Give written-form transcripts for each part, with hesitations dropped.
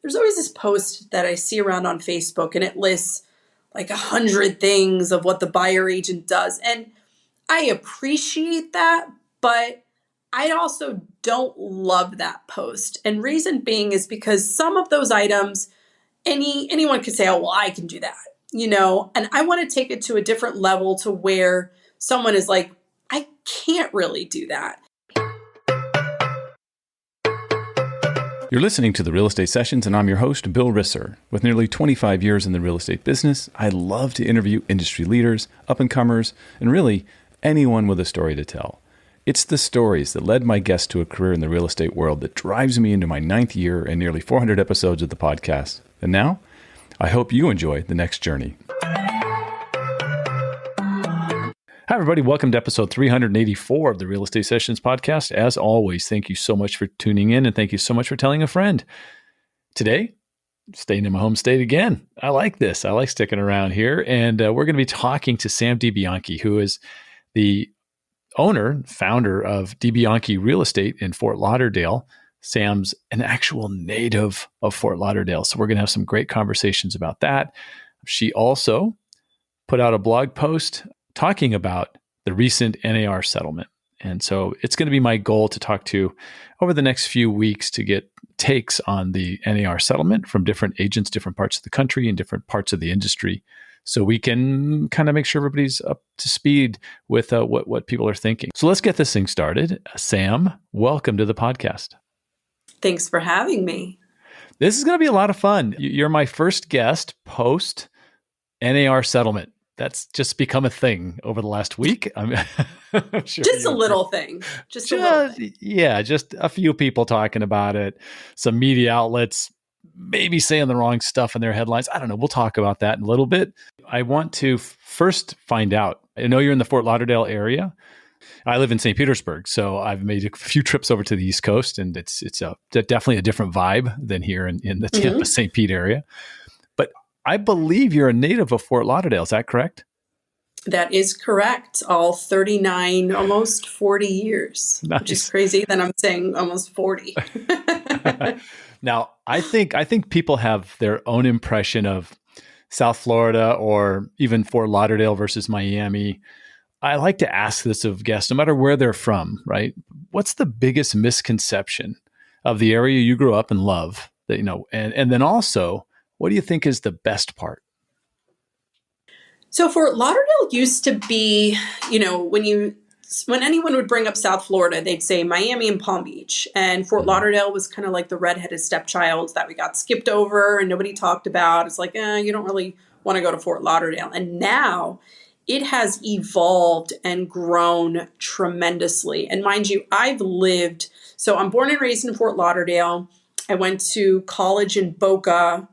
there's always this post that I see around on Facebook, and it lists like 100 things of what the buyer agent does. And I appreciate that, but I also don't love that post. And reason being is because some of those items, anyone could say, oh, well, I can do that, and I want to take it to a different level to where someone is like, I can't really do that. You're listening to the Real Estate Sessions, and I'm your host, Bill Risser. With nearly 25 years in the real estate business, I love to interview industry leaders, up-and-comers, and really anyone with a story to tell. It's the stories that led my guests to a career in the real estate world that drives me into my 9th year and nearly 400 episodes of the podcast. And now, I hope you enjoy the next journey. Hi, everybody. Welcome to episode 384 of the Real Estate Sessions podcast. As always, thank you so much for tuning in, and thank you so much for telling a friend. Today, staying in my home state again. I like this. I like sticking around here. And we're going to be talking to Sam Debianchi, who is the founder of Debianchi Real Estate in Fort Lauderdale. Sam's an actual native of Fort Lauderdale. So we're going to have some great conversations about that. She also put out a blog post talking about the recent NAR settlement. And so it's going to be my goal to talk to over the next few weeks to get takes on the NAR settlement from different agents, different parts of the country and different parts of the industry, so we can kind of make sure everybody's up to speed with what people are thinking. So let's get this thing started. Sam, welcome to the podcast. Thanks for having me. This is going to be a lot of fun. You're my first guest post NAR settlement. That's just become a thing over the last week. I'm sure just a little thing. Just a little thing. Yeah, just a few people talking about it. Some media outlets maybe saying the wrong stuff in their headlines. I don't know. We'll talk about that in a little bit. I want to first find out. I know you're in the Fort Lauderdale area. I live in St. Petersburg, so I've made a few trips over to the East Coast, and it's definitely a different vibe than here in the Tampa, St. Pete area. But I believe you're a native of Fort Lauderdale. Is that correct? That is correct. All 39, almost 40 years, nice. Which is crazy. Then I'm saying almost 40. Now, I think people have their own impression of South Florida or even Fort Lauderdale versus Miami. I like to ask this of guests, no matter where they're from, right? What's the biggest misconception of the area you grew up and love? That, and then also, what do you think is the best part? So Fort Lauderdale used to be, when anyone would bring up South Florida, they'd say Miami and Palm Beach. And Fort Lauderdale was kind of like the redheaded stepchild that we got skipped over and nobody talked about. It's like, you don't really want to go to Fort Lauderdale. And now it has evolved and grown tremendously. And mind you, so I'm born and raised in Fort Lauderdale. I went to college in Boca,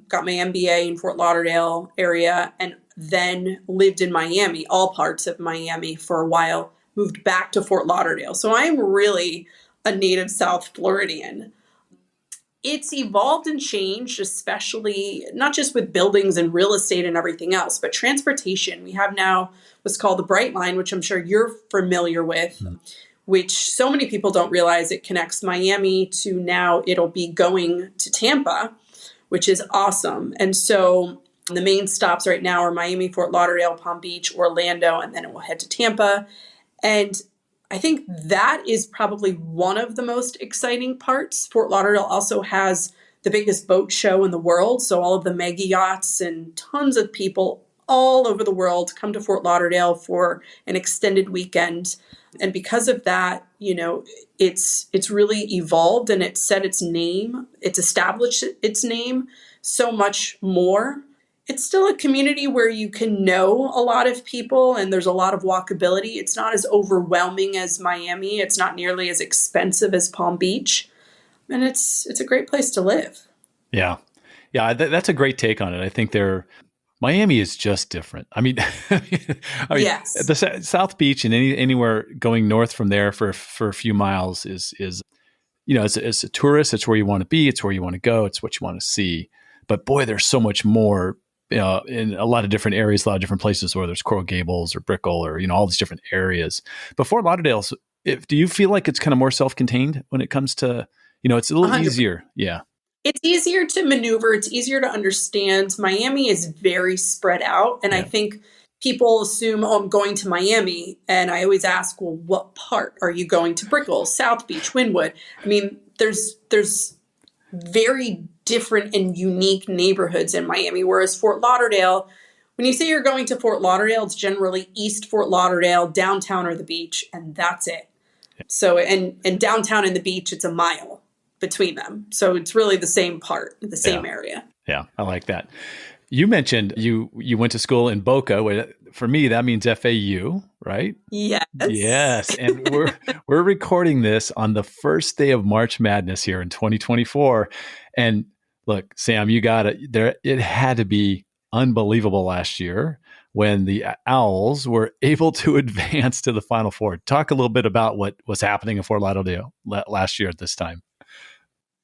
got my MBA in Fort Lauderdale area, and then lived in Miami, all parts of Miami for a while, moved back to Fort Lauderdale. So I'm really a native South Floridian. It's evolved and changed, especially not just with buildings and real estate and everything else, but transportation. We have now what's called the Bright Line, which I'm sure you're familiar with, which so many people don't realize it connects Miami to now it'll be going to Tampa, which is awesome. And so the main stops right now are Miami, Fort Lauderdale, Palm Beach, Orlando, and then it will head to Tampa. And I think that is probably one of the most exciting parts. Fort Lauderdale also has the biggest boat show in the world. So all of the mega yachts and tons of people all over the world come to Fort Lauderdale for an extended weekend. And because of that, it's really evolved and it's set its name. It's established its name so much more. It's still a community where you can know a lot of people and there's a lot of walkability. It's not as overwhelming as Miami. It's not nearly as expensive as Palm Beach. And it's a great place to live. Yeah. Yeah, that's a great take on it. I think Miami is just different. I mean, yes. The South Beach and anywhere going north from there for a few miles is as a tourist, it's where you want to be. It's where you want to go. It's what you want to see. But boy, there's so much more in a lot of different areas, a lot of different places, whether it's Coral Gables or Brickell or, all these different areas. But Fort Lauderdale, do you feel like it's kind of more self-contained when it comes to, it's a little 100%. Easier? Yeah. It's easier to maneuver. It's easier to understand. Miami is very spread out. And I Yeah. think people assume, oh, I'm going to Miami. And I always ask, well, what part are you going to? Brickell, South Beach, Wynwood? I mean, there's very different and unique neighborhoods in Miami. Whereas Fort Lauderdale, when you say you're going to Fort Lauderdale, it's generally East Fort Lauderdale, downtown or the beach, and that's it. So, and downtown and the beach, it's a mile between them. So it's really the same part, the same area. Yeah, I like that. You mentioned you went to school in Boca. For me, that means FAU, right? Yes. Yes, and we're recording this on the first day of March Madness here in 2024. And look, Sam, you got it. It had to be unbelievable last year when the Owls were able to advance to the Final Four. Talk a little bit about what was happening in Fort Lauderdale last year at this time.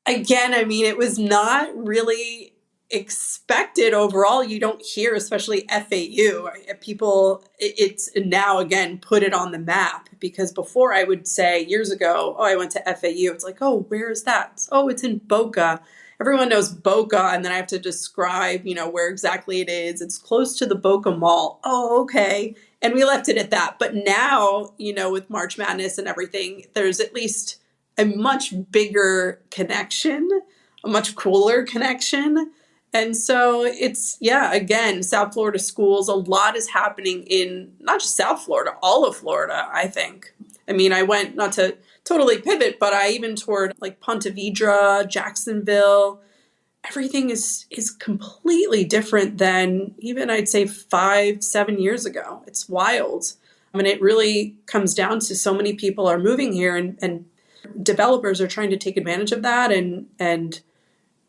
Again, I mean, it was not really expected overall. You don't hear, especially FAU. People, it's now again put it on the map, because before I would say years ago, oh, I went to FAU. It's like, oh, where is that? Oh, it's in Boca. Everyone knows Boca, and then I have to describe, where exactly it is. It's close to the Boca Mall. Oh, okay. And we left it at that. But now, with March Madness and everything, there's at least a much bigger connection, a much cooler connection. And so it's, again, South Florida schools, a lot is happening in not just South Florida, all of Florida, I think. I mean, I went, not to totally pivot, but I even toured like Ponte Vedra, Jacksonville. Everything is completely different than even, I'd say, 5-7 years ago. It's wild. I mean, it really comes down to so many people are moving here, and developers are trying to take advantage of that and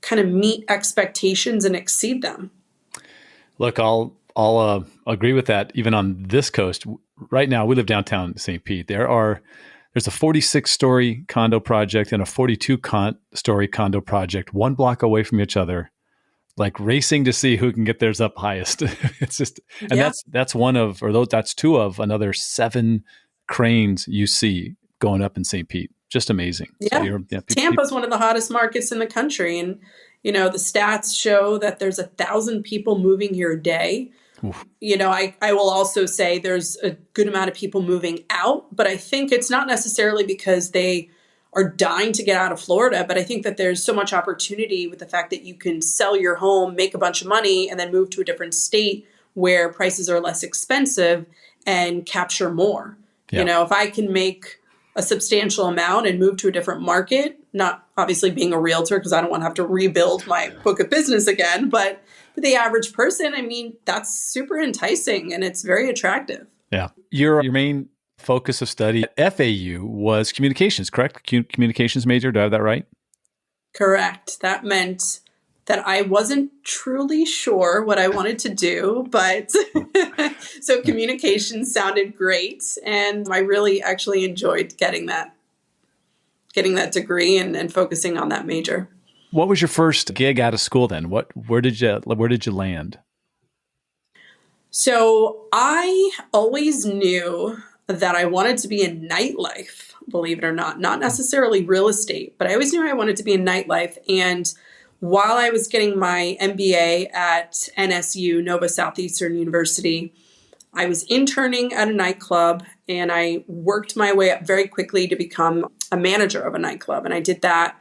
kind of meet expectations and exceed them. Look, I'll agree with that. Even on this coast right now, we live downtown St. Pete. There's a 46-story condo project and a 42-story condo project, one block away from each other, like racing to see who can get theirs up highest. It's just, and that's one of, or that's two of another 7 cranes you see going up in St. Pete. Just amazing. Yeah. So Tampa's one of the hottest markets in the country. And, the stats show that there's 1,000 people moving here a day. Oof. I will also say there's a good amount of people moving out, but I think it's not necessarily because they are dying to get out of Florida, but I think that there's so much opportunity with the fact that you can sell your home, make a bunch of money, and then move to a different state where prices are less expensive and capture more. Yeah. If I can make a substantial amount and move to a different market, not obviously being a realtor because I don't want to have to rebuild my book of business again, but for the average person, I mean, that's super enticing and it's very attractive. Yeah. Your main focus of study at FAU was communications, correct? Communications major. Do I have that right? Correct. That meant that I wasn't truly sure what I wanted to do, but so communications sounded great. And I really actually enjoyed getting that degree and focusing on that major. What was your first gig out of school then? Where did you land? So I always knew that I wanted to be in nightlife, believe it or not necessarily real estate, but I always knew I wanted to be in nightlife. And while I was getting my MBA at NSU, Nova Southeastern University, I was interning at a nightclub and I worked my way up very quickly to become a manager of a nightclub. And I did that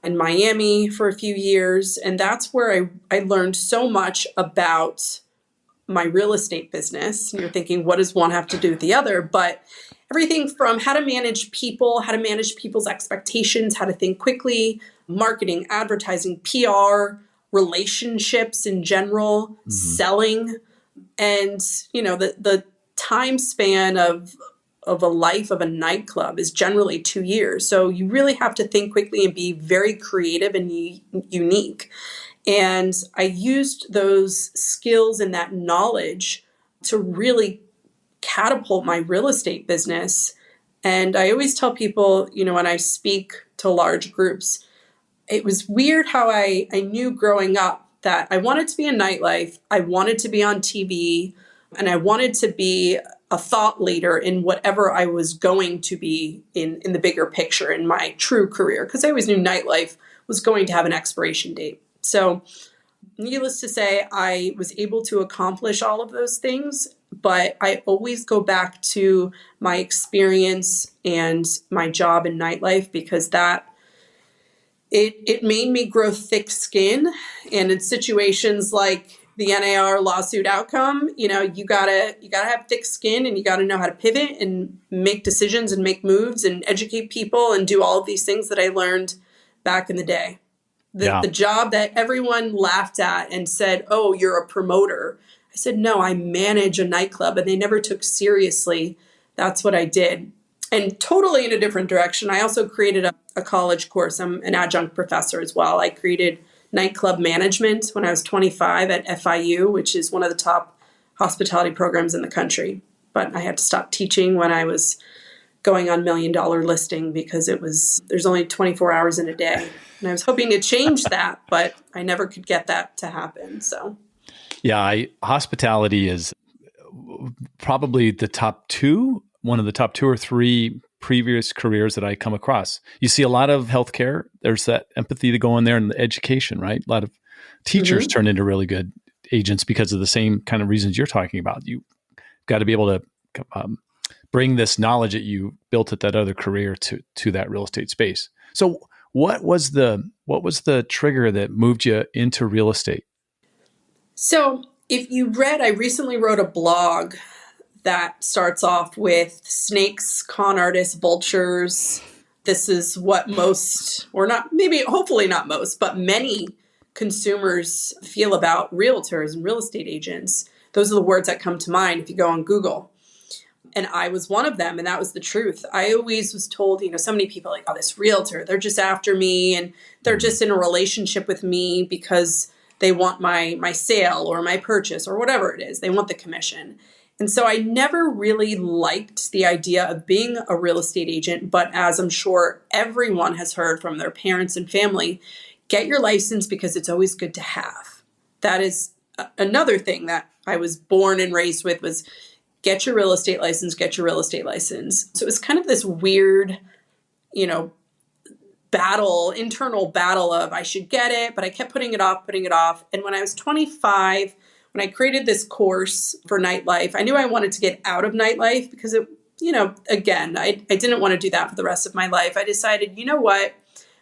in Miami for a few years. And that's where I learned so much about my real estate business. And you're thinking, what does one have to do with the other? But everything from how to manage people, how to manage people's expectations, how to think quickly, marketing, advertising, PR, relationships in general, selling, and the time span of a life of a nightclub is generally 2 years. So you really have to think quickly and be very creative and unique. And I used those skills and that knowledge to really catapult my real estate business. And I always tell people, when I speak to large groups, it was weird how I knew growing up that I wanted to be in nightlife, I wanted to be on TV, and I wanted to be a thought leader in whatever I was going to be in the bigger picture in my true career. Because I always knew nightlife was going to have an expiration date. So needless to say, I was able to accomplish all of those things, but I always go back to my experience and my job in nightlife because it made me grow thick skin. And in situations like the NAR lawsuit outcome, you gotta have thick skin, and you gotta know how to pivot and make decisions and make moves and educate people and do all of these things that I learned back in the day. The job that everyone laughed at and said, "Oh, you're a promoter." I said, "No, I manage a nightclub," and they never took seriously. That's what I did. And totally in a different direction, I also created a college course. I'm an adjunct professor as well. I created nightclub management when I was 25 at FIU, which is one of the top hospitality programs in the country. But I had to stop teaching when I was going on $1 Million listing because there's only 24 hours in a day. And I was hoping to change that, but I never could get that to happen. So, yeah, hospitality is probably one of the top two or three previous careers that I come across. You see a lot of healthcare. There's that empathy to go in there, and the education, right? A lot of teachers turn into really good agents because of the same kind of reasons you're talking about. You got to be able to bring this knowledge that you built at that other career to that real estate space. So what was the trigger that moved you into real estate? So if you read, I recently wrote a blog that starts off with snakes, con artists, vultures. This is what most, or not, maybe, hopefully not most, but many consumers feel about realtors and real estate agents. Those are the words that come to mind if you go on Google. And I was one of them, and that was the truth. I always was told, so many people like, "Oh, this realtor, they're just after me, and they're just in a relationship with me because they want my sale or my purchase or whatever it is. They want the commission." And so I never really liked the idea of being a real estate agent, but as I'm sure everyone has heard from their parents and family, get your license because it's always good to have. That is another thing that I was born and raised with was get your real estate license, get your real estate license. So it was kind of this weird, internal battle of I should get it, but I kept putting it off. And when I was 25, when I created this course for nightlife, I knew I wanted to get out of nightlife because again, I didn't want to do that for the rest of my life. I decided, you know what? I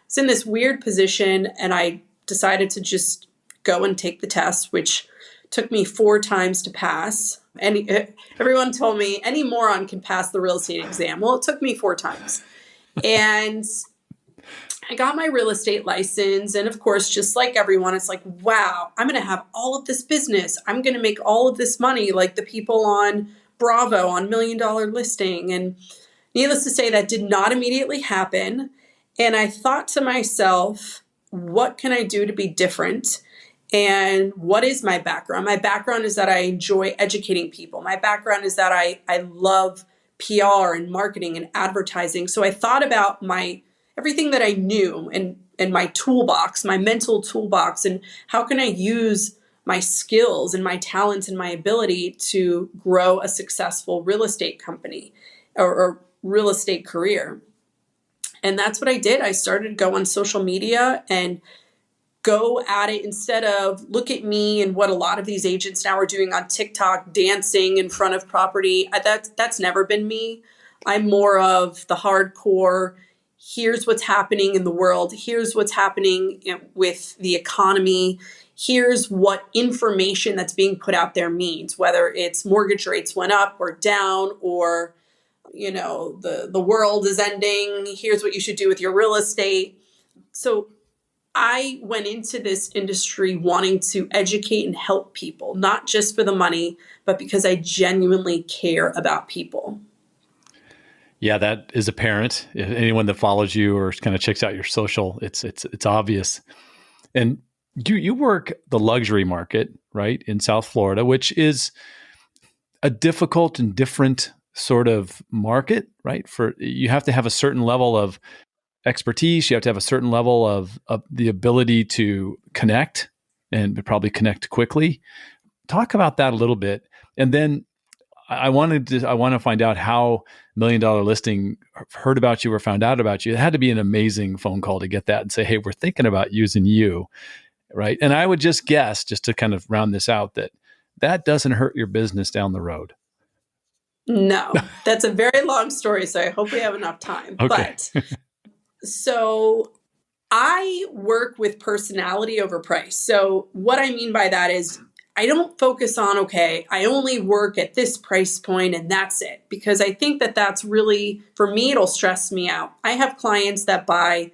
was in this weird position, and I decided to just go and take the test, which took me 4 times to pass. Everyone told me any moron can pass the real estate exam. Well, it took me 4 times. And I got my real estate license. And of course, just like everyone, it's like, wow, I'm going to have all of this business. I'm going to make all of this money like the people on Bravo on $1 Million listing. And needless to say, that did not immediately happen. And I thought to myself, what can I do to be different? And what is my background? My background is that I enjoy educating people. My background is that I love PR and marketing and advertising. So I thought about everything that I knew and my toolbox, my mental toolbox, and how can I use my skills and my talents and my ability to grow a successful real estate company or real estate career. And that's what I did. I started to go on social media and go at it instead of look at me and what a lot of these agents now are doing on TikTok, dancing in front of property. That's never been me. I'm more of the hardcore, here's what's happening in the world. Here's what's happening with the economy. Here's what information that's being put out there means, whether it's mortgage rates went up or down or, the world is ending. Here's what you should do with your real estate. So I went into this industry wanting to educate and help people, not just for the money, but because I genuinely care about people. Yeah, that is apparent. If anyone that follows you or kind of checks out your social, it's obvious. And you work the luxury market, right, in South Florida, which is a difficult and different sort of market, right? You have to have a certain level of expertise. You have to have a certain level of the ability to connect and probably connect quickly. Talk about that a little bit. And then I want to find out how $1 Million Listing heard about you or found out about you. It had to be an amazing phone call to get that and say, hey, we're thinking about using you, right? And I would just guess, just to kind of round this out, that doesn't hurt your business down the road. No, that's a very long story, so I hope we have enough time. Okay. But so I work with personality over price. So what I mean by that is I don't focus on, okay, I only work at this price point and that's it. Because I think that that's really, for me, it'll stress me out. I have clients that buy,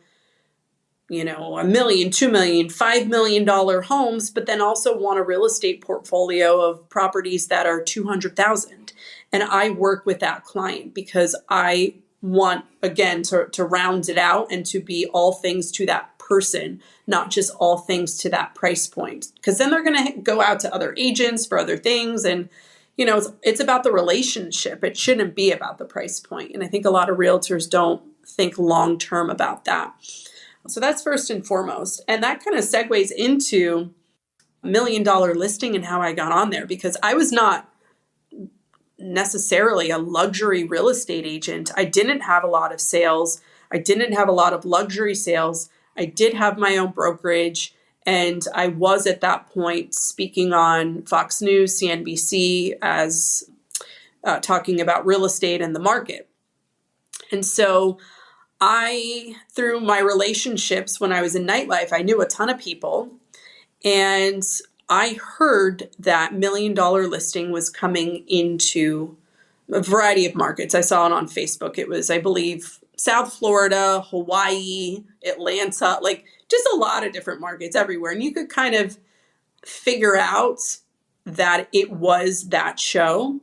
$1 million, $2 million, $5 million homes, but then also want a real estate portfolio of properties that are 200,000. And I work with that client because I want, again, to round it out and to be all things to that person, not just all things to that price point. Because then they're going to go out to other agents for other things. And, it's about the relationship. It shouldn't be about the price point. And I think a lot of realtors don't think long-term about that. So that's first and foremost. And that kind of segues into $1 Million Listing and how I got on there, because I was not necessarily a luxury real estate agent. I didn't have a lot of sales. I didn't have a lot of luxury sales. I did have my own brokerage. And I was at that point speaking on Fox News, CNBC, as talking about real estate and the market. And so through my relationships when I was in nightlife, I knew a ton of people. And I heard that $1 Million Listing was coming into a variety of markets. I saw it on Facebook. It was, I believe, South Florida, Hawaii, Atlanta, just a lot of different markets everywhere. And you could kind of figure out that it was that show.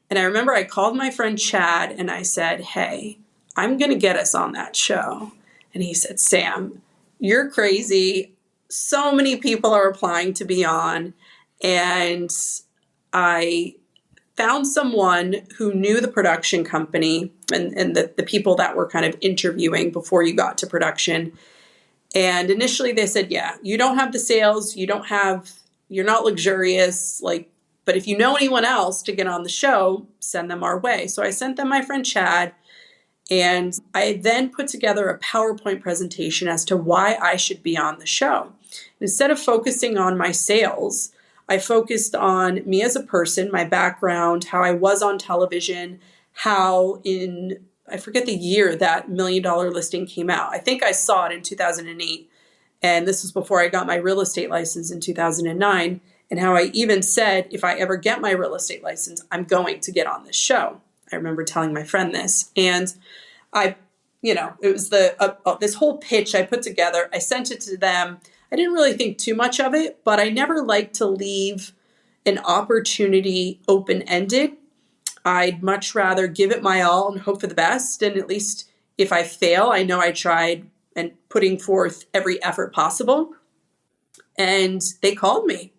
And I remember I called my friend Chad and I said, hey, I'm going to get us on that show. And he said, Sam, you're crazy. So many people are applying to be on. And I found someone who knew the production company and the people that were kind of interviewing before you got to production. And initially they said, yeah, you don't have the sales, you're not luxurious, but if you know anyone else to get on the show, send them our way. So I sent them my friend Chad. And I then put together a PowerPoint presentation as to why I should be on the show. Instead of focusing on my sales, I focused on me as a person, my background, how I was on television, I forget the year that $1 Million Listing came out. I think I saw it in 2008. And this was before I got my real estate license in 2009. And how I even said, if I ever get my real estate license, I'm going to get on this show. I remember telling my friend this. And it was this whole pitch I put together. I sent it to them. I didn't really think too much of it, but I never like to leave an opportunity open-ended. I'd much rather give it my all and hope for the best. And at least if I fail, I know I tried and putting forth every effort possible. And they called me.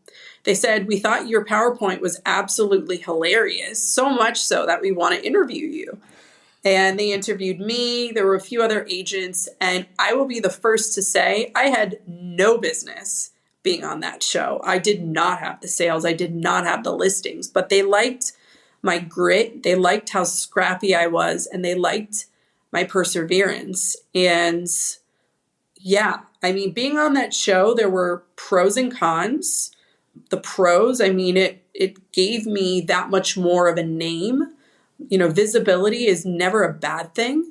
They said, we thought your PowerPoint was absolutely hilarious, so much so that we want to interview you. And they interviewed me. There were a few other agents. And I will be the first to say I had no business being on that show. I did not have the sales. I did not have the listings. But they liked my grit. They liked how scrappy I was. And they liked my perseverance. And yeah, being on that show, there were pros and cons. The pros, it gave me that much more of a name. Visibility is never a bad thing.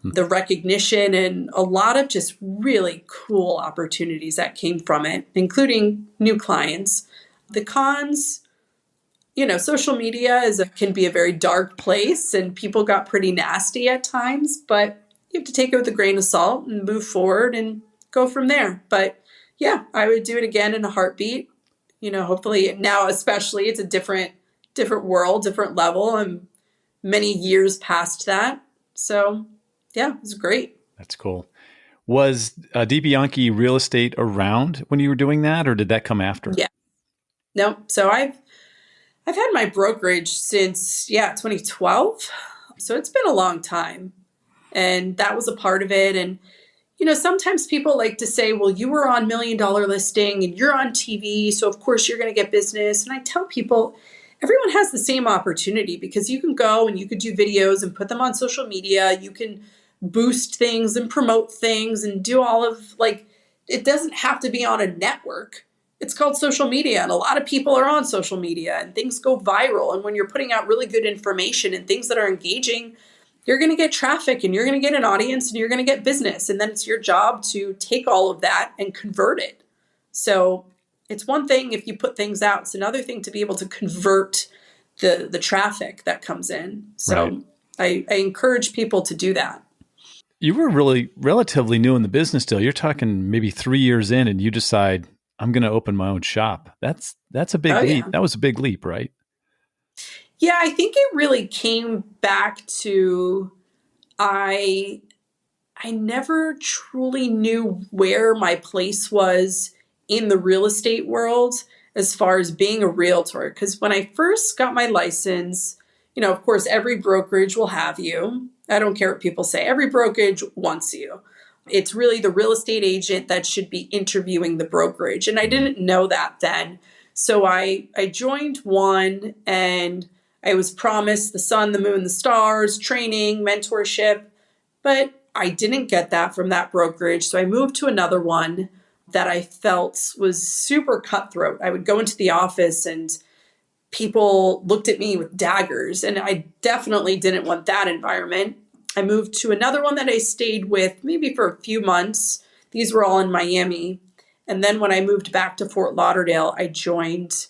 The recognition and a lot of just really cool opportunities that came from it, including new clients. The cons, social media can be a very dark place and people got pretty nasty at times, but you have to take it with a grain of salt and move forward and go from there. But yeah, I would do it again in a heartbeat. Hopefully now, especially, it's a different world, different level. I'm many years past that. So yeah, it was great. That's cool. Was Debianchi Real Estate around when you were doing that, or did that come after? Yeah. No. So I've had my brokerage since 2012. So it's been a long time. And that was a part of it. And sometimes people like to say, well, you were on $1 Million Listing and you're on TV, so of course you're going to get business. And I tell people, everyone has the same opportunity because you can go and you could do videos and put them on social media. You can boost things and promote things and do all of it doesn't have to be on a network. It's called social media, and a lot of people are on social media and things go viral. And when you're putting out really good information and things that are engaging, you're going to get traffic and you're going to get an audience and you're going to get business. And then it's your job to take all of that and convert it. So it's one thing if you put things out. It's another thing to be able to convert the traffic that comes in. So right. I encourage people to do that. You were really relatively new in the business still. You're talking maybe 3 years in and you decide, I'm going to open my own shop. That's a big leap. Yeah. That was a big leap, right? Yeah, I think it really came back to I never truly knew where my place was in the real estate world as far as being a realtor. Because when I first got my license, of course, every brokerage will have you. I don't care what people say. Every brokerage wants you. It's really the real estate agent that should be interviewing the brokerage. And I didn't know that then. So I joined one and I was promised the sun, the moon, the stars, training, mentorship, but I didn't get that from that brokerage. So I moved to another one that I felt was super cutthroat. I would go into the office and people looked at me with daggers, and I definitely didn't want that environment. I moved to another one that I stayed with maybe for a few months. These were all in Miami. And then when I moved back to Fort Lauderdale, I joined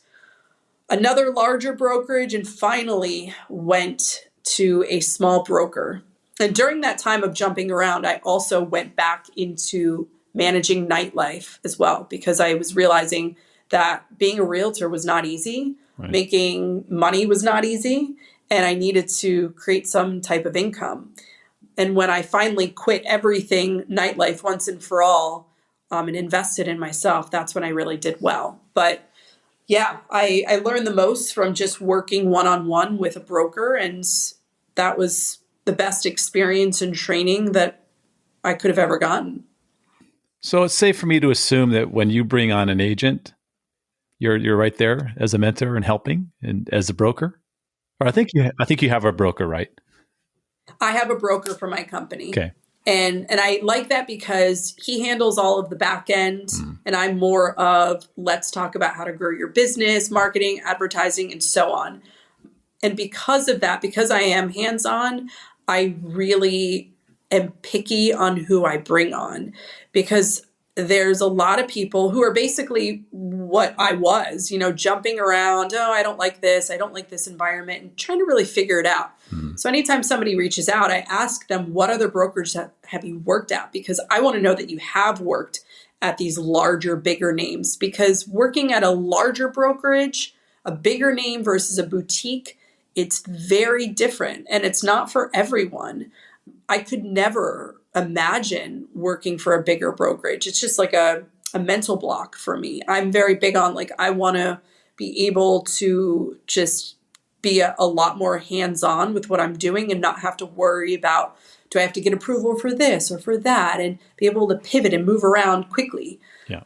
another larger brokerage and finally went to a small broker. And during that time of jumping around, I also went back into managing nightlife as well, because I was realizing that being a realtor was not easy. Right. Making money was not easy. And I needed to create some type of income. And when I finally quit everything, nightlife once and for all, and invested in myself, that's when I really did well. But yeah, I learned the most from just working one-on-one with a broker. And that was the best experience and training that I could have ever gotten. So it's safe for me to assume that when you bring on an agent, you're right there as a mentor and helping and as a broker? Or I think you have a broker, right? I have a broker for my company. Okay. And I like that because he handles all of the back end and I'm more of let's talk about how to grow your business, marketing, advertising, and so on. And because of that, because I am hands-on, I really am picky on who I bring on, because there's a lot of people who are basically what I was, jumping around. Oh, I don't like this. I don't like this environment, and trying to really figure it out. So anytime somebody reaches out, I ask them, what other brokerages have you worked at? Because I want to know that you have worked at these larger, bigger names, because working at a larger brokerage, a bigger name versus a boutique, it's very different and it's not for everyone. I could never imagine working for a bigger brokerage. It's just like a mental block for me. I'm very big on I want to be able to just be a lot more hands-on with what I'm doing and not have to worry about, do I have to get approval for this or for that, and be able to pivot and move around quickly. Yeah.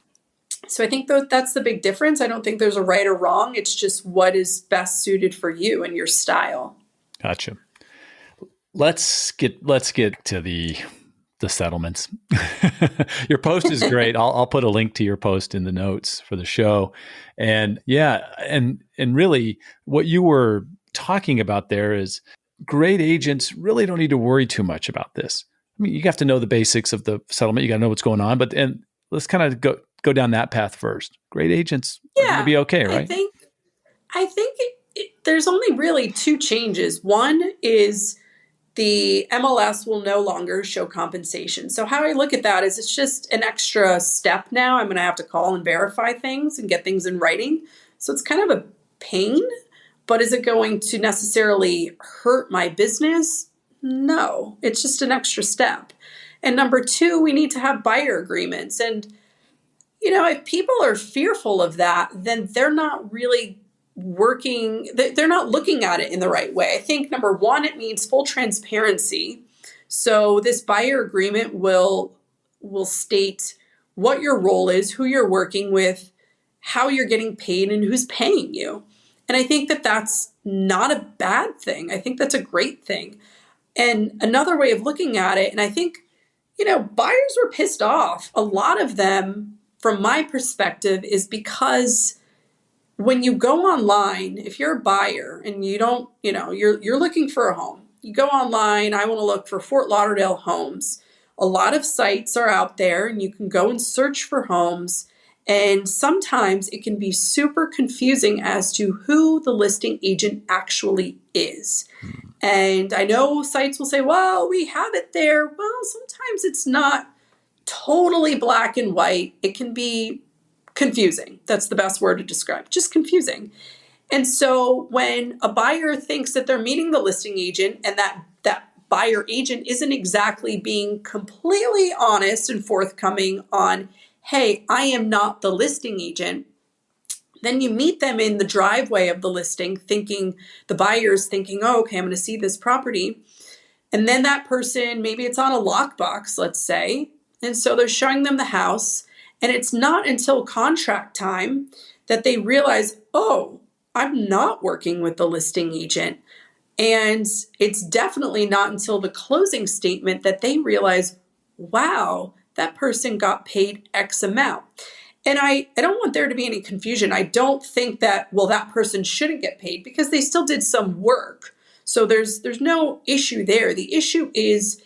So I think that's the big difference. I don't think there's a right or wrong. It's just what is best suited for you and your style. Gotcha. Let's get to the settlements. Your post is great. I'll put a link to your post in the notes for the show. And yeah, and really what you were talking about there is great agents really don't need to worry too much about this. I mean, you have to know the basics of the settlement. You got to know what's going on, but let's kind of go down that path first. Great agents are going to be okay, right? I think there's only really two changes. One is the MLS will no longer show compensation. So how I look at that is it's just an extra step now. I'm going to have to call and verify things and get things in writing. So it's kind of a pain, but is it going to necessarily hurt my business? No, it's just an extra step. And number two, we need to have buyer agreements. And, if people are fearful of that, then they're not really they're not looking at it in the right way. I think number one, it means full transparency. So this buyer agreement will state what your role is, who you're working with, how you're getting paid, and who's paying you. And I think that that's not a bad thing. I think that's a great thing. And another way of looking at it, and I think, buyers were pissed off. A lot of them, from my perspective, is because when you go online, if you're a buyer and you don't, you're looking for a home, you go online, I want to look for Fort Lauderdale homes. A lot of sites are out there and you can go and search for homes. And sometimes it can be super confusing as to who the listing agent actually is. And I know sites will say, well, we have it there. Well, sometimes it's not totally black and white. It can be confusing. That's the best word to describe, just confusing. And so when a buyer thinks that they're meeting the listing agent and that buyer agent isn't exactly being completely honest and forthcoming on, hey, I am not the listing agent, then you meet them in the driveway of the listing the buyer's thinking, oh, okay, I'm going to see this property. And then that person, maybe it's on a lockbox, let's say. And so they're showing them the house. And it's not until contract time that they realize, oh, I'm not working with the listing agent. And it's definitely not until the closing statement that they realize, wow, that person got paid X amount. And I don't want there to be any confusion. I don't think that, well, that person shouldn't get paid because they still did some work. So there's no issue there. The issue is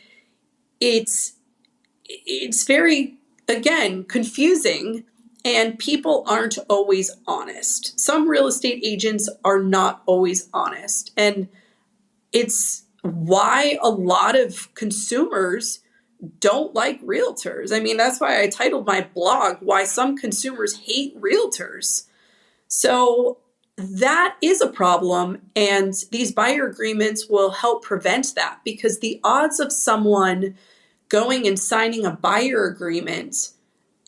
it's very, again, confusing, and people aren't always honest. Some real estate agents are not always honest. And it's why a lot of consumers don't like realtors. I mean, that's why I titled my blog, Why Some Consumers Hate Realtors. So that is a problem, and these buyer agreements will help prevent that, because the odds of someone going and signing a buyer agreement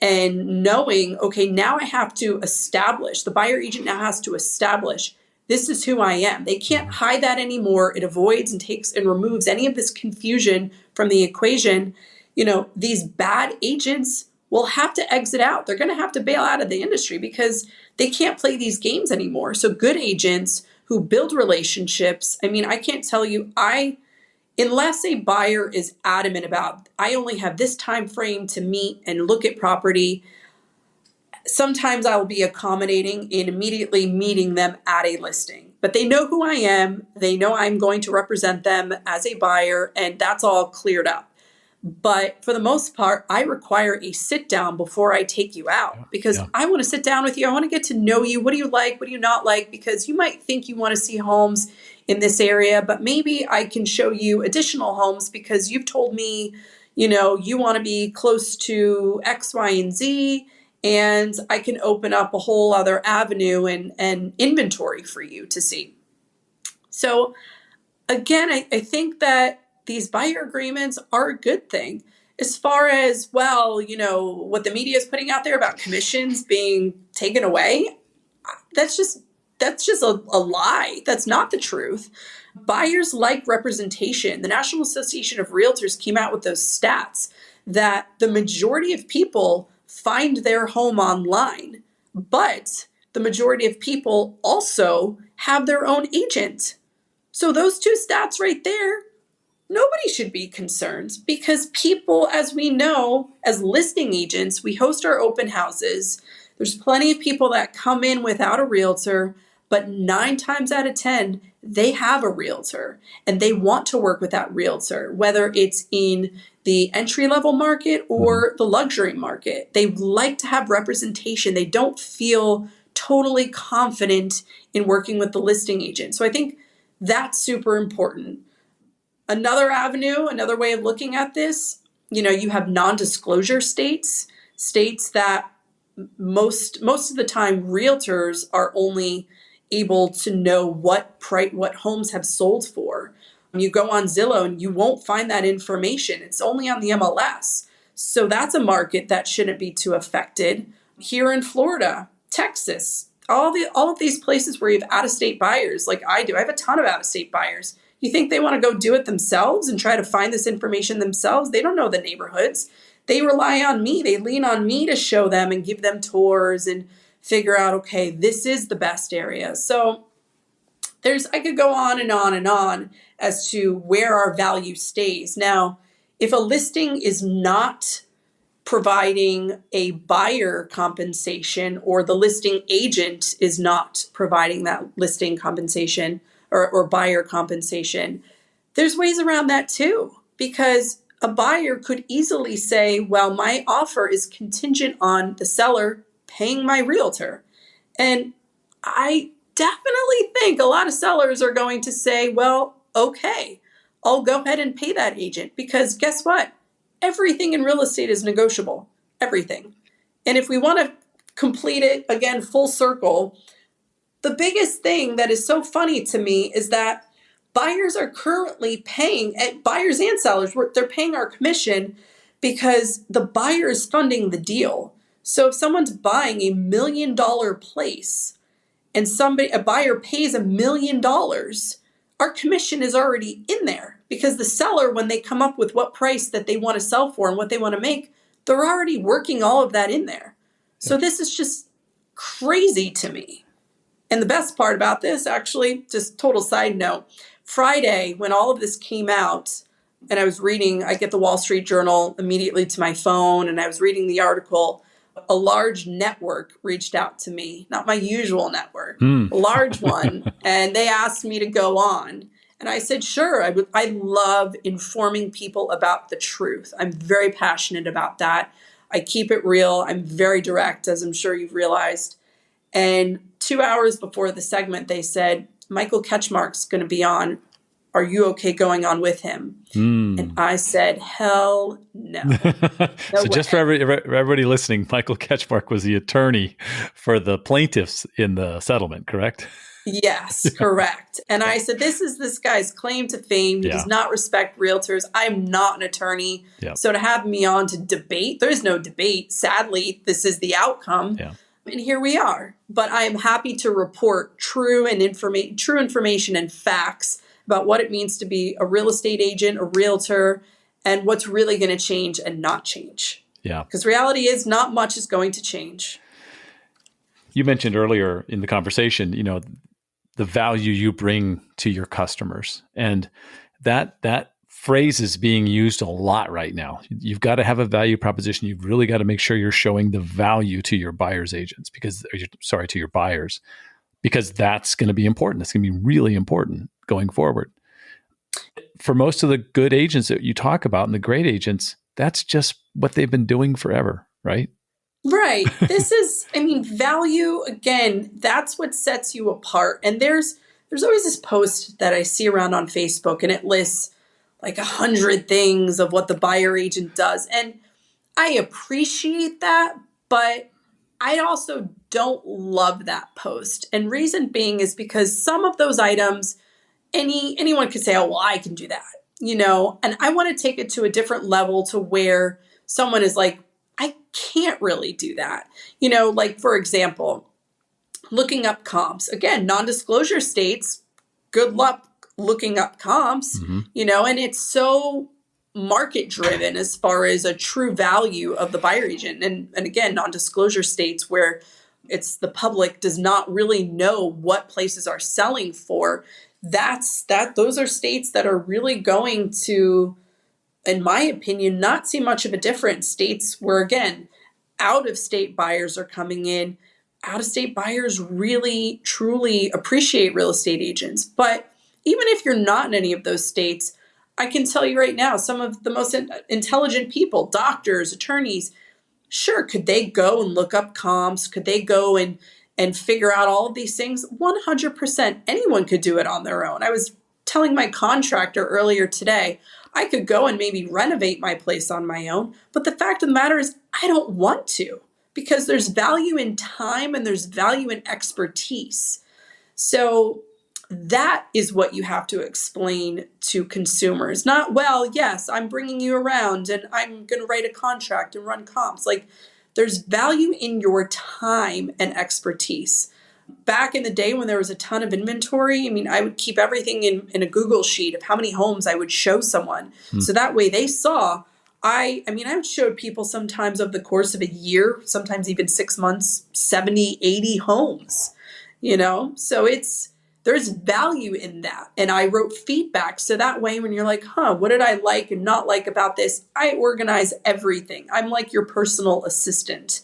and knowing, okay, now I have to establish, the buyer agent now has to establish, this is who I am. They can't hide that anymore. It avoids and takes and removes any of this confusion from the equation. These bad agents will have to exit out. They're going to have to bail out of the industry because they can't play these games anymore. So good agents who build relationships, I mean, I can't tell you, unless a buyer is adamant about, I only have this time frame to meet and look at property, sometimes I will be accommodating in immediately meeting them at a listing. But they know who I am. They know I'm going to represent them as a buyer, and that's all cleared up. But for the most part, I require a sit down before I take you out, because I want to sit down with you. I want to get to know you. What do you like? What do you not like? Because you might think you want to see homes in this area, but maybe I can show you additional homes because you've told me, you want to be close to X, Y, and Z, and I can open up a whole other avenue and inventory for you to see. So again, I think that these buyer agreements are a good thing. As far as, well, what the media is putting out there about commissions being taken away, that's just a lie. That's not the truth. Buyers like representation. The National Association of Realtors came out with those stats that the majority of people find their home online, but the majority of people also have their own agent. So those two stats right there, nobody should be concerned, because people, as we know, as listing agents, we host our open houses. There's plenty of people that come in without a realtor, but 9 times out of 10, they have a realtor and they want to work with that realtor, whether it's in the entry-level market or the luxury market. They like to have representation. They don't feel totally confident in working with the listing agent. So I think that's super important. Another avenue, another way of looking at this, you have non-disclosure states that most of the time realtors are only able to know what homes have sold for. You go on Zillow and you won't find that information. It's only on the MLS. So that's a market that shouldn't be too affected. Here in Florida, Texas, all of these places where you have out-of-state buyers, like I do. I have a ton of out-of-state buyers. You think they want to go do it themselves and try to find this information themselves? They don't know the neighborhoods. They rely on me. They lean on me to show them and give them tours and figure out, okay, this is the best area. So I could go on and on and on as to where our value stays. Now, if a listing is not providing a buyer compensation, or the listing agent is not providing that listing compensation or buyer compensation, there's ways around that too, because a buyer could easily say, well, my offer is contingent on the seller paying my realtor. And I definitely think a lot of sellers are going to say, well, okay, I'll go ahead and pay that agent, because guess what? Everything in real estate is negotiable, everything. And if we want to complete it again, full circle, the biggest thing that is so funny to me is that buyers are currently paying, buyers and sellers, they're paying our commission because the buyer is funding the deal. So if someone's buying $1 million place and a buyer pays $1 million, our commission is already in there, because the seller, when they come up with what price that they want to sell for and what they want to make, they're already working all of that in there. So this is just crazy to me. And the best part about this, actually, just total side note, Friday, when all of this came out, and I was reading, I get the Wall Street Journal immediately to my phone, and I was reading the article, a large network reached out to me, not my usual network, a large one, and they asked me to go on. And I said, sure, I love informing people about the truth. I'm very passionate about that. I keep it real. I'm very direct, as I'm sure you've realized. And 2 hours before the segment, they said, Michael Ketchmark's going to be on. Are you okay going on with him? And I said, hell no. So just for everybody listening, Michael Ketchmark was the attorney for the plaintiffs in the settlement, correct? Yes, correct. And I said, this is this guy's claim to fame. He does not respect realtors. I'm not an attorney. So to have me on to debate, there is no debate. Sadly, this is the outcome. And here we are. But I am happy to report true information and facts about what it means to be a real estate agent, a realtor, and what's really going to change and not change. Because reality is not much is going to change. You mentioned earlier in the conversation, the value you bring to your customers. And that phrase is being used a lot right now. You've got to have a value proposition. You've really got to make sure you're showing the value to your buyer's agents, to your buyers, because that's going to be important. It's going to be really important going forward. For most of the good agents that you talk about and the great agents, that's just what they've been doing forever, right? Right. This is, value, again, that's what sets you apart. And there's always this post that I see around on Facebook, and it lists like 100 things of what the buyer agent does. And I appreciate that, but I also don't love that post. And reason being is because some of those items, anyone could say, oh, well, I can do that, and I want to take it to a different level to where someone is like, I can't really do that. Like, for example, looking up comps. Again, non-disclosure states, good luck looking up comps, and it's so market driven as far as a true value of the buyer agent. And again, non-disclosure states where it's the public does not really know what places are selling for. Those are states that are really going to, in my opinion, not see much of a difference. States where, again, out-of-state buyers are coming in. Out-of-state buyers really, truly appreciate real estate agents. But even if you're not in any of those states, I can tell you right now, some of the most intelligent people, doctors, attorneys, sure, could they go and look up comps? Could they go and figure out all of these things? 100%. Anyone could do it on their own. I was telling my contractor earlier today, I could go and maybe renovate my place on my own. But the fact of the matter is, I don't want to, because there's value in time and there's value in expertise. So that is what you have to explain to consumers. Not, well, yes, I'm bringing you around and I'm going to write a contract and run comps. Like, there's value in your time and expertise. Back in the day when there was a ton of inventory, I would keep everything in a Google sheet of how many homes I would show someone. So that way they saw, I would show people sometimes over the course of a year, sometimes even 6 months, 70, 80 homes, So there's value in that. And I wrote feedback. So that way, when you're like, what did I like and not like about this? I organize everything. I'm like your personal assistant.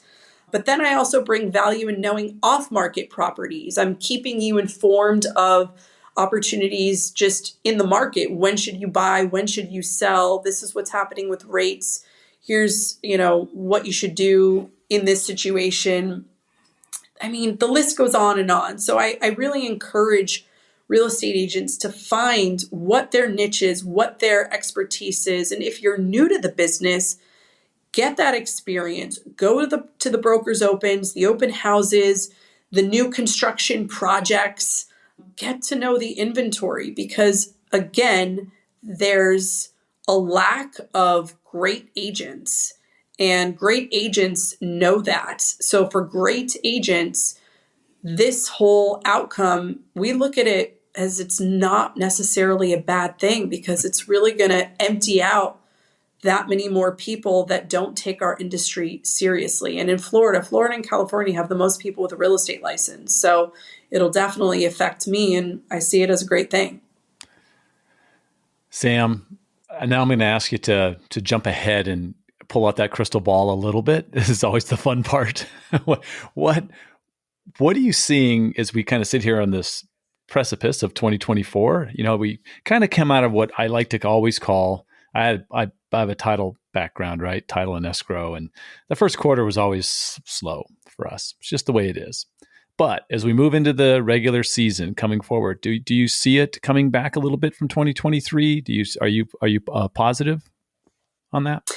But then I also bring value in knowing off-market properties. I'm keeping you informed of opportunities just in the market. When should you buy? When should you sell? This is what's happening with rates. Here's, what you should do in this situation. I mean, the list goes on and on. So I really encourage real estate agents to find what their niche is, what their expertise is. And if you're new to the business, get that experience. Go to the brokers' opens, the open houses, the new construction projects. Get to know the inventory because, again, there's a lack of great agents. And great agents know that. So for great agents, this whole outcome, we look at it as it's not necessarily a bad thing because it's really going to empty out that many more people that don't take our industry seriously. And in Florida and California have the most people with a real estate license. So it'll definitely affect me, and I see it as a great thing. Sam, now I'm going to ask you to jump ahead and pull out that crystal ball a little bit. This is always the fun part. What are you seeing as we kind of sit here on this precipice of 2024? We kind of come out of what I like to always call, I have a title background, right? Title and escrow. And the first quarter was always slow for us. It's just the way it is. But as we move into the regular season coming forward, do you see it coming back a little bit from 2023? Are you positive on that?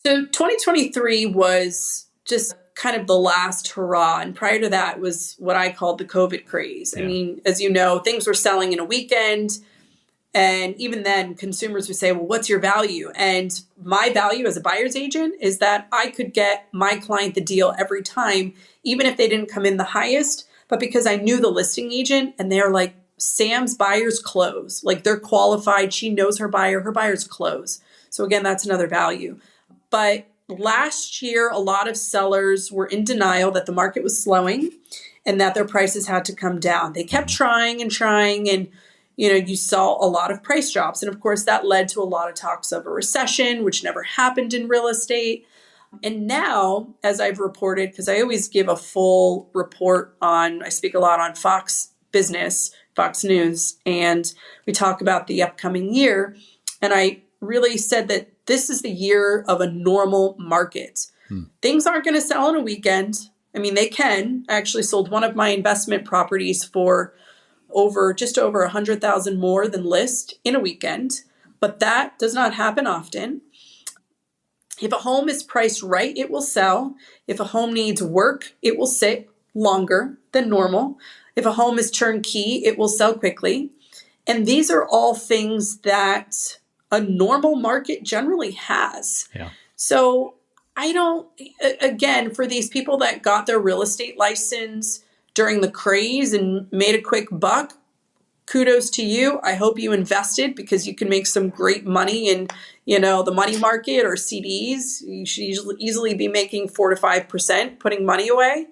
So 2023 was just kind of the last hurrah. And prior to that was what I called the COVID craze. Yeah. I mean, as you know, things were selling in a weekend. And even then, consumers would say, well, what's your value? And my value as a buyer's agent is that I could get my client the deal every time, even if they didn't come in the highest. But because I knew the listing agent and they're like, Sam's buyers close. Like they're qualified. She knows her buyers close. So again, that's another value. But last year, a lot of sellers were in denial that the market was slowing and that their prices had to come down. They kept trying and you saw a lot of price drops. And of course, that led to a lot of talks of a recession, which never happened in real estate. And now, as I've reported, because I always give a full report I speak a lot on Fox Business, Fox News, and we talk about the upcoming year. And I really said that this is the year of a normal market. Things aren't going to sell in a weekend. I mean, they can. I actually sold one of my investment properties for just over 100,000 more than list in a weekend, but that does not happen often. If a home is priced right, it will sell. If a home needs work, it will sit longer than normal. If a home is turnkey, it will sell quickly. And these are all things that a normal market generally has. Yeah. So again, for these people that got their real estate license during the craze and made a quick buck, kudos to you. I hope you invested because you can make some great money in, the money market or CDs. You should easily be making 4 to 5% putting money away.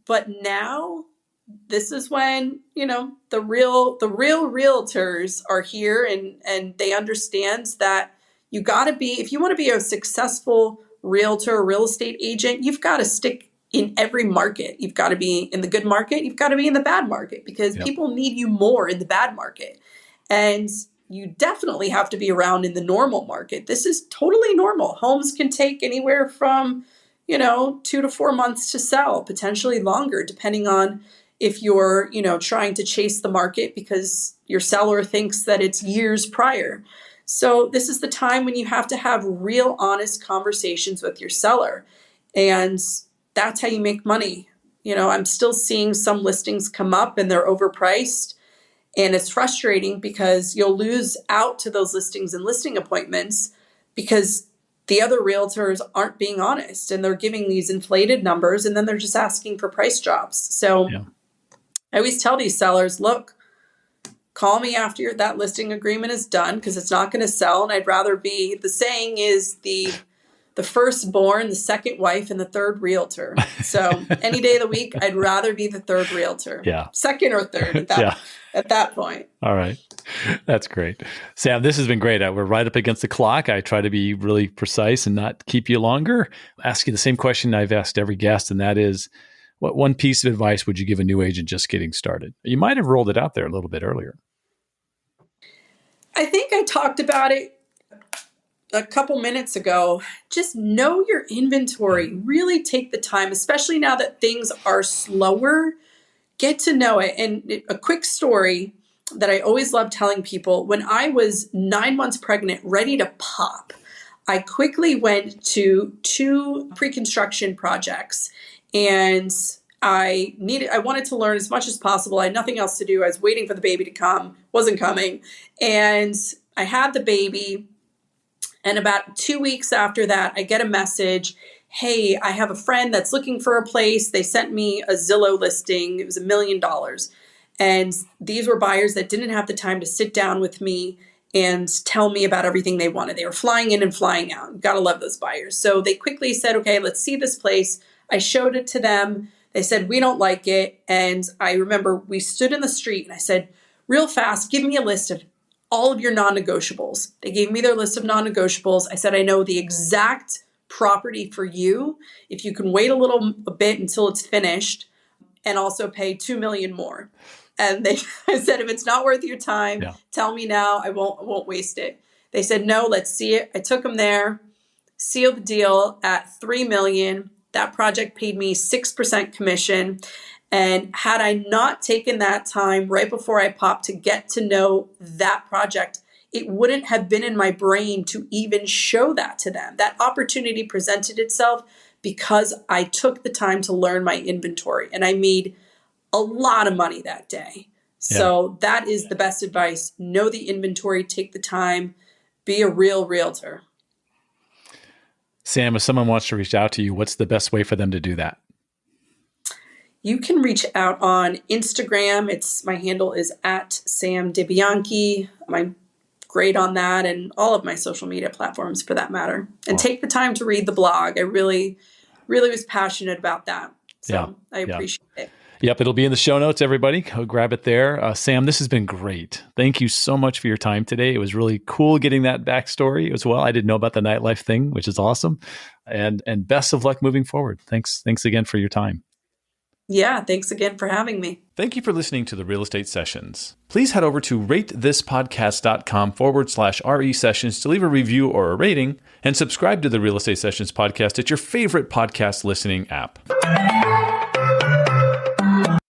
But now this is when, the real realtors are here and they understand that you got to be, if you want to be a successful realtor or real estate agent, you've got to stick in every market. You've got to be in the good market. You've got to be in the bad market because people need you more in the bad market. And you definitely have to be around in the normal market. This is totally normal. Homes can take anywhere from, 2 to 4 months to sell, potentially longer, depending on if you're, trying to chase the market because your seller thinks that it's years prior. So this is the time when you have to have real honest conversations with your seller. And that's how you make money. I'm still seeing some listings come up and they're overpriced. And it's frustrating because you'll lose out to those listings and listing appointments because the other realtors aren't being honest and they're giving these inflated numbers and then they're just asking for price drops. So I always tell these sellers, look, call me after that listing agreement is done because it's not going to sell. And I'd rather the saying is the the firstborn, the second wife, and the third realtor. So any day of the week, I'd rather be the third realtor. Yeah. Second or third at that point. All right. That's great. Sam, this has been great. We're right up against the clock. I try to be really precise and not keep you longer. I'll ask you the same question I've asked every guest, and that is, what one piece of advice would you give a new agent just getting started? You might have rolled it out there a little bit earlier. I think I talked about it a couple minutes ago. Just know your inventory. Really take the time, especially now that things are slower. Get to know it. And a quick story that I always love telling people, when I was 9 months pregnant, ready to pop, I quickly went to 2 pre-construction projects, and I wanted to learn as much as possible. I had nothing else to do. I was waiting for the baby to come, wasn't coming. And I had the baby. And about 2 weeks after that, I get a message, hey, I have a friend that's looking for a place. They sent me a Zillow listing. It was $1 million. And these were buyers that didn't have the time to sit down with me and tell me about everything they wanted. They were flying in and flying out. Gotta love those buyers. So they quickly said, okay, let's see this place. I showed it to them. They said, we don't like it. And I remember we stood in the street and I said, real fast, give me a list of all of your non-negotiables. They gave me their list of non-negotiables. I said, I know the exact property for you. If you can wait a bit until it's finished and also pay $2 million more. And I said, if it's not worth your time, tell me now. I won't waste it. They said, no, let's see it. I took them there, sealed the deal at $3 million. That project paid me 6% commission. And had I not taken that time right before I popped to get to know that project, it wouldn't have been in my brain to even show that to them. That opportunity presented itself because I took the time to learn my inventory, and I made a lot of money that day. So that is the best advice. Know the inventory, take the time, be a real realtor. Sam, if someone wants to reach out to you, what's the best way for them to do that? You can reach out on Instagram. My handle is at Sam Debianchi. I'm great on that, and all of my social media platforms for that matter. And take the time to read the blog. I really, really was passionate about that. So I appreciate it. Yep, it'll be in the show notes, everybody. Go grab it there. Sam, this has been great. Thank you so much for your time today. It was really cool getting that backstory as well. I didn't know about the nightlife thing, which is awesome. And best of luck moving forward. Thanks again for your time. Yeah, thanks again for having me. Thank you for listening to the Real Estate Sessions. Please head over to ratethispodcast.com/RE Sessions to leave a review or a rating, and subscribe to the Real Estate Sessions podcast at your favorite podcast listening app.